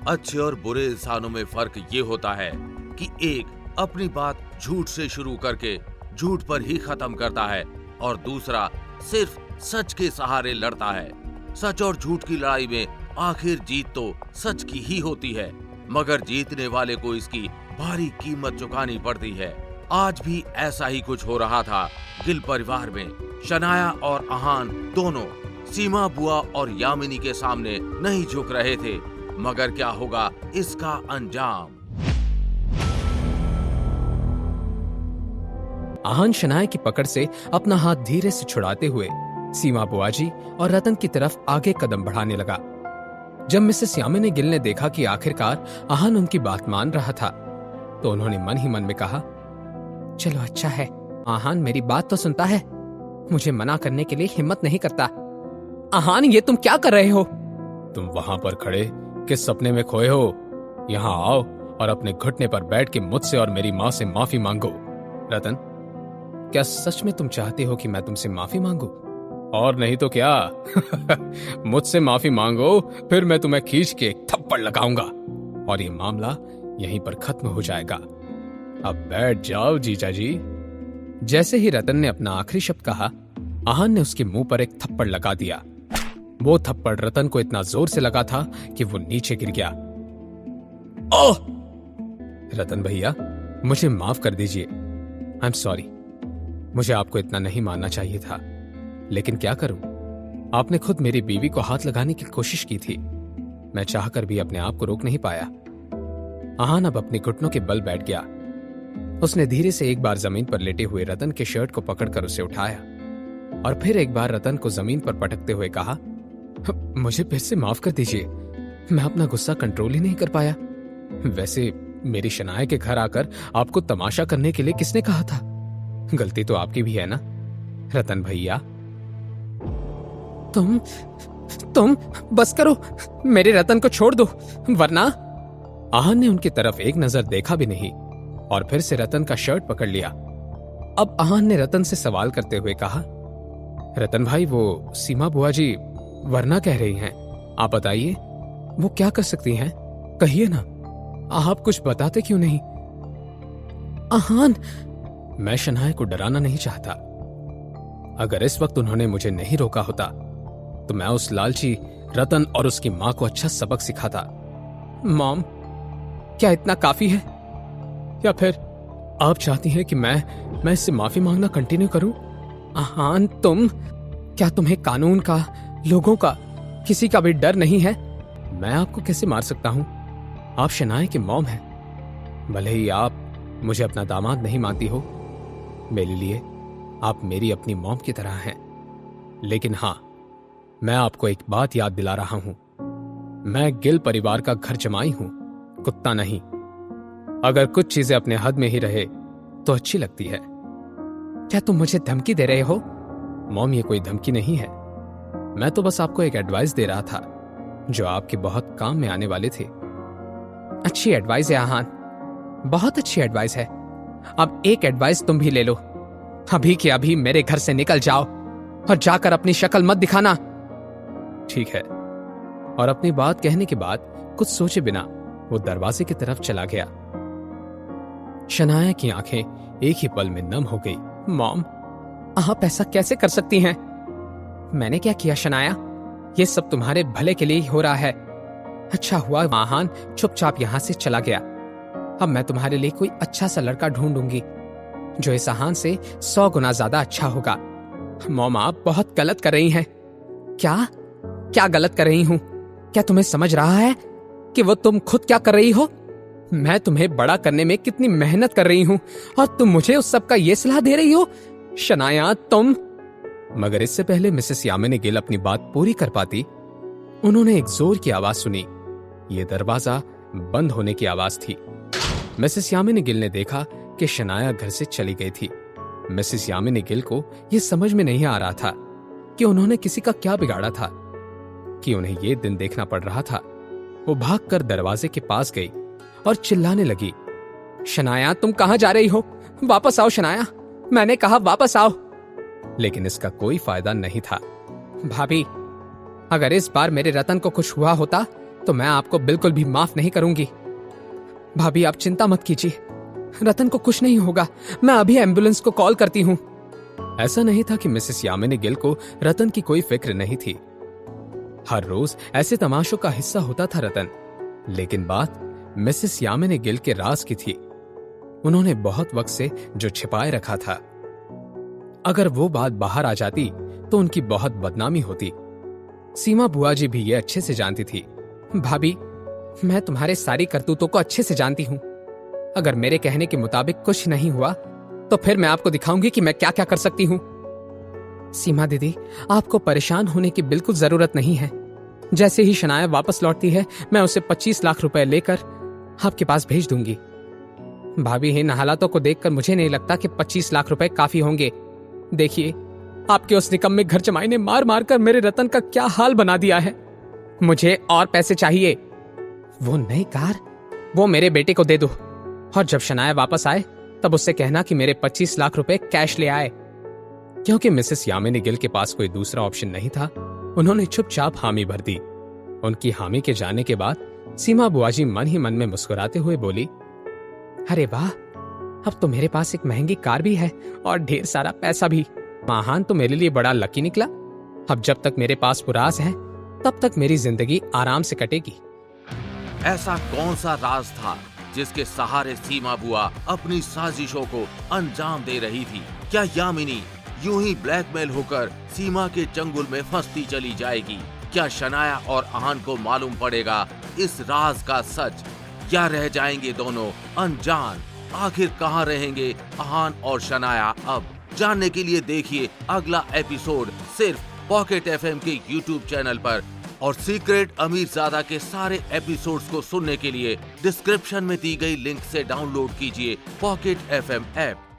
अच्छे और बुरे इंसानों में फर्क ये होता है कि एक अपनी बात झूठ से शुरू करके झूठ पर ही खत्म करता है और दूसरा सिर्फ सच के सहारे लड़ता है। सच और झूठ की लड़ाई में आखिर जीत तो सच की ही होती है, मगर जीतने वाले को इसकी भारी कीमत चुकानी पड़ती है। आज भी ऐसा ही कुछ हो रहा था गिल परिवार में। शनाया और आहान दोनों सीमा बुआ और यामिनी के सामने नहीं झुक रहे थे, मगर क्या होगा इसका अंजाम। आहान शनाया की पकड़ से अपना हाथ धीरे से छुड़ाते हुए सीमा बुआजी और रतन की तरफ आगे कदम बढ़ाने लगा। जब मिसेस यामिनी गिल ने देखा कि आखिरकार आहान उनकी बात मान रहा था, तो उन्होंने मन ही मन में कहा, चलो अच्छा है, आहान मेरी बात तो सुनता है, मुझे मना करने के लिए हिम्मत नहीं करता। आहान, ये तुम क्या कर रहे हो? तुम वहां पर खड़े किस सपने में खोए हो? यहाँ आओ और अपने घुटने पर बैठ के मुझसे और मेरी माँ से माफी मांगो। रतन, क्या सच में तुम चाहते हो कि मैं तुमसे माफी मांगू? और नहीं तो क्या। मुझसे माफी मांगो, फिर मैं तुम्हें खींच के एक थप्पड़ लगाऊंगा और ये मामला यहीं पर खत्म हो जाएगा। अब बैठ जाओ जीजा जी। जैसे ही रतन ने अपना आखिरी शब्द कहा, आहान ने उसके मुंह पर एक थप्पड़ लगा दिया। वो थप्पड़ रतन को इतना जोर से लगा था कि वो नीचे गिर गया। ओह! रतन भैया, मुझे माफ कर दीजिए। I am sorry. मुझे आपको इतना नहीं मानना चाहिए था, लेकिन क्या करूं? आपने खुद मेरी बीवी को हाथ लगाने की कोशिश की थी। मैं चाहकर भी अपने आप को रोक नहीं पाया। आहान अब अपने घुटनों के बल बैठ गया। उसने धीरे से एक बार जमीन पर लेटे हुए रतन के शर्ट को पकड़कर उसे उठाया और फिर एक बार रतन को जमीन पर पटकते हुए कहा, मुझे फिर से माफ कर दीजिए। मैं अपना गुस्सा कंट्रोल ही नहीं कर पाया। वैसे मेरी शनाया के घर आकर आपको तमाशा करने के लिए किसने कहा था? गलती तो आपकी भी है ना रतन भैया। तुम बस करो, मेरे रतन को छोड़ दो, वरना। आहान ने उनकी तरफ एक नजर देखा भी नहीं और फिर से रतन का शर्ट पकड़ लिया। अब आहान ने रतन से सवाल करते हुए कहा, रतन भाई, वो सीमा बुआ जी वरना कह रही हैं, आप बताइए वो क्या कर सकती हैं? कहिए ना, आप कुछ बताते क्यों नहीं? आहान, मैं शनाया को डराना नहीं चाहता। अगर इस वक्त उन्होंने मुझे नहीं रोका होता तो मैं उस लालची रतन और उसकी मां को अच्छा सबक सिखाता। मॉम, क्या इतना काफी है? या फिर आप चाहती हैं कि मैं इससे माफी मांगना कंटिन्यू करूं? आहान, क्या तुम्हें कानून का, लोगों का, किसी का भी डर नहीं है? मैं आपको कैसे मार सकता हूं? आप शनाया की मॉम हैं। भले ही आप मुझे अपना दामाद नहीं मानती हो, मेरे लिए आप मेरी अपनी मॉम की तरह हैं। लेकिन हां, मैं आपको एक बात याद दिला रहा हूं, मैं गिल परिवार का घर जमाई हूं, कुत्ता नहीं। अगर कुछ चीजें अपने हद में ही रहे तो अच्छी लगती है। क्या तुम मुझे धमकी दे रहे हो? मॉम, ये कोई धमकी नहीं है। मैं तो बस आपको एक एडवाइस दे रहा था जो आपके बहुत काम में आने वाले थे। अच्छी एडवाइस है आहान, बहुत अच्छी एडवाइस है। अब एक एडवाइस तुम भी ले लो, अभी के अभी मेरे घर से निकल जाओ और जाकर अपनी शक्ल मत दिखाना। ठीक है। और अपनी बात कहने के बाद कुछ सोचे बिना वो दरवाजे की तरफ चला गया। शनाया की आंखें एक ही पल में नम हो गई। मॉम, आप ऐसा कैसे कर सकती हैं? मैंने क्या किया शनाया? ये सब तुम्हारे भले के लिए ही हो रहा है। अच्छा हुआ आहान चुपचाप यहां से चला गया। अब मैं तुम्हारे लिए कोई अच्छा सा लड़का ढूंढूंगी जो इस आहान से 100 गुना ज्यादा अच्छा होगा। मॉम, आप बहुत गलत कर रही हैं। क्या गलत कर रही हूं? क्या तुम्हें समझ रहा है कि वो तुम खुद क्या कर रही हो? मैं तुम्हें बड़ा करने में कितनी मेहनत कर रही हूं और तुम मुझे उस सब का ये सलाह दे रही हो? शनाया, तुम। मगर इससे पहले मिसेस यामिनी गिल अपनी बात पूरी कर पाती, उन्होंने एक जोर की आवाज सुनी। ये दरवाजा बंद होने की आवाज थी। मिसेस यामिनी गिल ने देखा कि शनाया घर से चली गई थी। मिसेस यामिनी गिल को यह समझ में नहीं आ रहा था कि उन्होंने किसी का क्या बिगाड़ा था कि उन्हें यह दिन देखना पड़ रहा था। वो भागकर दरवाजे के पास गई और चिल्लाने लगी, शनाया, तुम कहां जा रही हो? वापस आओ शनाया, मैंने कहा वापस आओ। लेकिन इसका कोई फायदा नहीं था। भाभी, अगर इस बार मेरे रतन को कुछ हुआ होता तो मैं आपको बिल्कुल भी माफ नहीं करूंगी। भाभी आप चिंता मत कीजिए, रतन को कुछ नहीं होगा। मैं अभी एम्बुलेंस को कॉल करती हूँ। ऐसा नहीं था कि मिसेस यामिनी गिल को रतन की कोई फिक्र नहीं थी। हर रोज ऐसे तमाशों का हिस्सा होता था रतन, लेकिन बात मिसेस यामिनी गिल के राज की थी। उन्होंने बहुत वक्त से जो छिपाए रखा था, अगर वो बात बाहर आ जाती तो उनकी बहुत बदनामी होती। सीमा बुआ जी भी ये अच्छे से जानती थी। भाभी, मैं तुम्हारे सारी करतूतों को अच्छे से जानती हूँ। अगर मेरे कहने के मुताबिक कुछ नहीं हुआ तो फिर मैं आपको दिखाऊंगी कि मैं क्या क्या कर सकती हूँ। सीमा दीदी, आपको परेशान होने की बिल्कुल जरूरत नहीं है। जैसे ही शनाया वापस लौटती है, मैं उसे 25 लाख रुपए लेकर आपके पास भेज दूंगी। भाभी, इन हालातों को देखकर मुझे नहीं लगता कि 25 लाख रुपए काफी होंगे। देखिए, आपके उस निकम्मे घर जमाई ने मार मार कर मेरे रतन का क्या हाल बना दिया है। मुझे और पैसे चाहिए। वो नई कार वो मेरे बेटे को दे दो, और जब शनाया वापस आए तब उससे कहना कि मेरे 25 लाख रुपए कैश ले आए। क्योंकि मिसेस यामिनी गिल के पास कोई दूसरा ऑप्शन नहीं था, उन्होंने चुपचाप हामी भर दी। उनकी हामी के जाने के बाद सीमा बुआजी मन ही मन में मुस्कुराते हुए बोली, अरे वाह, अब तो मेरे पास एक महंगी कार भी है और ढेर सारा पैसा भी। महान तो मेरे लिए बड़ा लकी निकला। अब जब तक मेरे पास पुरास है तब तक मेरी जिंदगी आराम से कटेगी। ऐसा कौन सा राज था जिसके सहारे सीमा बुआ अपनी साजिशों को अंजाम दे रही थी? क्या यामिनी यूं ही ब्लैकमेल होकर सीमा के चंगुल में फंसती चली जाएगी? क्या शनाया और आहान को मालूम पड़ेगा इस राज का सच? क्या रह जाएंगे दोनों अनजान? आखिर कहां रहेंगे आहान और शनाया अब? जानने के लिए देखिए अगला एपिसोड सिर्फ पॉकेट एफएम के यूट्यूब चैनल पर। और सीक्रेट अमीरजादा के सारे एपिसोड्स को सुनने के लिए डिस्क्रिप्शन में दी गई लिंक से डाउनलोड कीजिए पॉकेट एफएम ऐप।